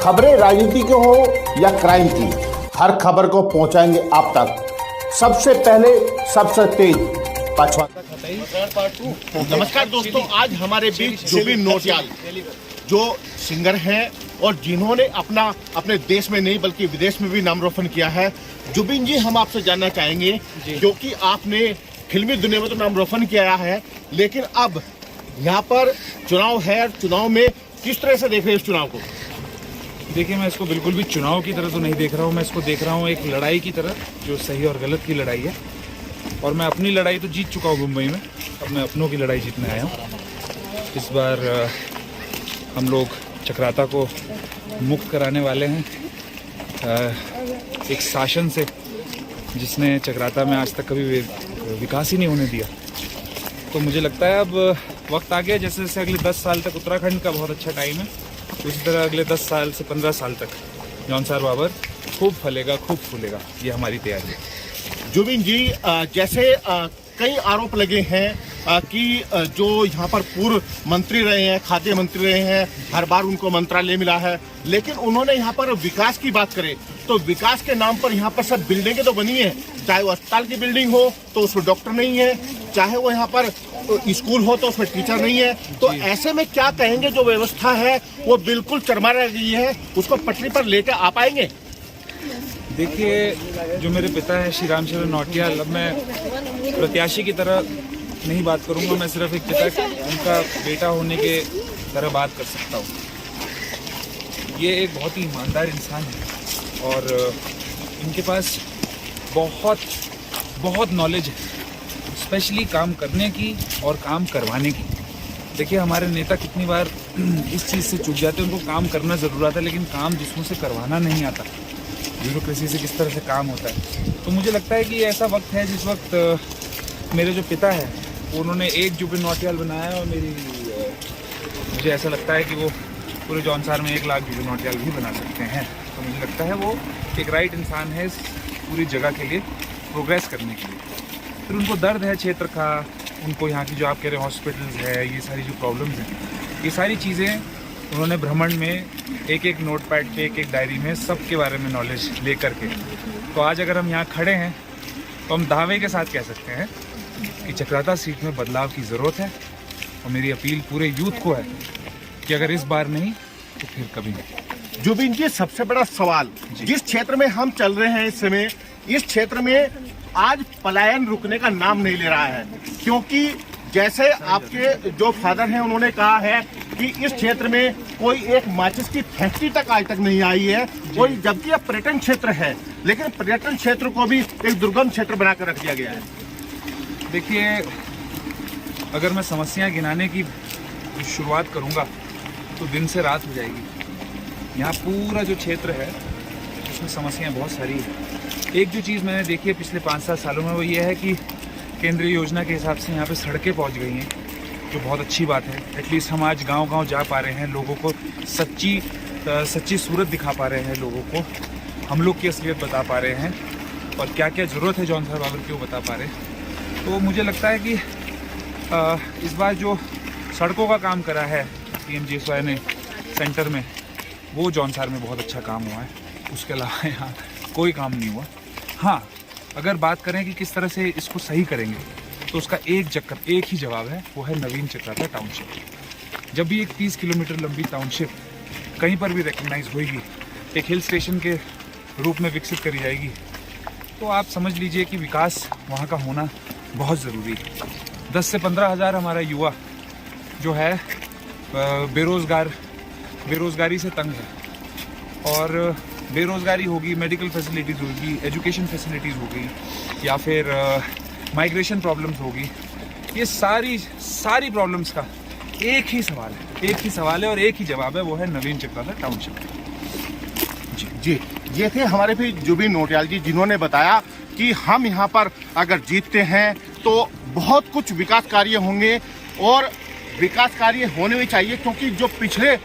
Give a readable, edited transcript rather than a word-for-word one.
खबरें राजनीति की हो या क्राइम की, हर खबर को पहुंचाएंगे आप तक सबसे पहले, सबसे तेज। नमस्कार दोस्तों, आज हमारे बीच जुबिन नौटियाल जो सिंगर हैं और जिन्होंने अपने देश में नहीं बल्कि विदेश में भी नाम रोशन किया है। जुबिन जी, हम आपसे जानना चाहेंगे क्योंकि आपने फिल्मी दुनिया में तो नाम रोशन किया है, लेकिन अब यहाँ पर चुनाव है, चुनाव में किस तरह से देख रहे हैं इस चुनाव को? देखिए, मैं इसको बिल्कुल भी चुनाव की तरह तो नहीं देख रहा हूँ। मैं इसको देख रहा हूँ एक लड़ाई की तरह, जो सही और गलत की लड़ाई है। और मैं अपनी लड़ाई तो जीत चुका हूँ मुंबई में, अब मैं अपनों की लड़ाई जीतने आया हूँ। इस बार हम लोग चक्राता को मुक्त कराने वाले हैं एक शासन से जिसने चक्राता में आज तक कभी विकास ही नहीं होने दिया। तो मुझे लगता है अब वक्त आ गया, जैसे जैसे अगले 10 साल तक उत्तराखंड का बहुत अच्छा टाइम है, उसी तरह अगले 10 साल से 15 साल तक जौनसार बाबर खूब फलेगा, खूब फूलेगा। ये हमारी तैयारी है। जुबिन जी, जैसे कई आरोप लगे हैं कि जो यहाँ पर पूर्व मंत्री रहे हैं, खाद्य मंत्री रहे हैं, हर बार उनको मंत्रालय मिला है, लेकिन उन्होंने यहाँ पर विकास की बात करें तो विकास के नाम पर यहाँ पर सब बिल्डिंगें तो बनी है, चाहे वो अस्पताल की बिल्डिंग हो तो उसमें डॉक्टर नहीं है, चाहे वो यहाँ पर स्कूल हो तो उसमें टीचर नहीं है। तो ऐसे में क्या कहेंगे, जो व्यवस्था है वो बिल्कुल चरमरा रह गई है, उसको पटरी पर लेकर आ पाएंगे? देखिए, जो मेरे पिता है श्री रामचंद्र नौटियाल, अब मैं प्रत्याशी की तरह नहीं बात करूंगा, मैं सिर्फ एक पिता उनका बेटा होने के तरह बात कर सकता हूँ। ये एक बहुत ही ईमानदार इंसान है और इनके पास बहुत नॉलेज है, स्पेशली काम करने की और काम करवाने की। देखिए, हमारे नेता कितनी बार इस चीज़ से चूक जाते हैं, उनको काम करना ज़रूर आता है लेकिन काम दूसरों से करवाना नहीं आता, ब्यूरोक्रेसी से किस तरह से काम होता है। तो मुझे लगता है कि ऐसा वक्त है जिस वक्त मेरे जो पिता है उन्होंने एक जुबिन नौटियाल बनाया और मुझे ऐसा लगता है कि वो पूरे जौनसार में 1 लाख जुबिन नौटियाल भी बना सकते हैं। तो मुझे लगता है वो एक राइट इंसान है इस पूरी जगह के लिए प्रोग्रेस करने के लिए। फिर उनको दर्द है क्षेत्र का, उनको यहाँ की जो आप कह रहे हैं हॉस्पिटल्स है, ये सारी जो प्रॉब्लम्स हैं, ये सारी चीज़ें उन्होंने भ्रमण में एक नोटपैड पे, एक डायरी में सब के बारे में नॉलेज ले करके, तो आज अगर हम यहाँ खड़े हैं तो हम दावे के साथ कह सकते हैं कि चक्राता सीट में बदलाव की ज़रूरत है। और मेरी अपील पूरे यूथ को है कि अगर इस बार नहीं तो फिर कभी नहीं। जुबिन जी, सबसे बड़ा सवाल, जिस क्षेत्र में हम चल रहे हैं इस समय, इस क्षेत्र में आज पलायन रुकने का नाम नहीं ले रहा है, क्योंकि जैसे आपके जो फादर हैं उन्होंने कहा है कि इस क्षेत्र में कोई एक माचिस की फैक्ट्री तक आज तक नहीं आई है कोई, जबकि यह पर्यटन क्षेत्र है, लेकिन पर्यटन क्षेत्र को भी एक दुर्गम क्षेत्र बनाकर रख दिया गया है। देखिए, अगर मैं समस्याएं गिनाने की शुरुआत करूंगा तो दिन से रात हो जाएगी। यहाँ पूरा जो क्षेत्र है उसमें समस्याएं बहुत सारी हैं। एक जो चीज़ मैंने देखी है पिछले 5-7 सालों में वो ये है कि केंद्रीय योजना के हिसाब से यहाँ पे सड़कें पहुँच गई हैं, जो बहुत अच्छी बात है। एटलीस्ट हम आज गांव-गांव जा पा रहे हैं, लोगों को सच्ची सूरत दिखा पा रहे हैं, लोगों को हम लोग की असलियत बता पा रहे हैं और क्या क्या ज़रूरत है जौनसार बाबर की वो बता पा रहे हैं। तो मुझे लगता है कि इस बार जो सड़कों का काम करा है PMGSY ने सेंटर में, वो जौनसार में बहुत अच्छा काम हुआ है। उसके अलावा यहाँ कोई काम नहीं हुआ। हाँ, अगर बात करें कि किस तरह से इसको सही करेंगे तो उसका एक ही जवाब है, वो है नवीन चक्राता टाउनशिप। जब भी एक 30 किलोमीटर लंबी टाउनशिप कहीं पर भी रिकग्नाइज होगी, एक हिल स्टेशन के रूप में विकसित करी जाएगी, तो आप समझ लीजिए कि विकास वहाँ का होना बहुत ज़रूरी है। 10 से 15 हज़ार हमारा युवा जो है बेरोज़गारी से तंग है, और बेरोज़गारी होगी, मेडिकल फैसिलिटीज़ होगी, एजुकेशन फैसिलिटीज़ होगी, या फिर माइग्रेशन प्रॉब्लम्स होगी। ये सारी प्रॉब्लम्स का एक ही सवाल है और एक ही जवाब है, वो है नवीन चक्राता टाउनशिप। जी, ये थे हमारे भी जुबिन नौटियाल जी, जिन्होंने बताया कि हम यहाँ पर अगर जीतते हैं तो बहुत कुछ विकास कार्य होंगे और विकास कार्य होने भी चाहिए, क्योंकि जो पिछले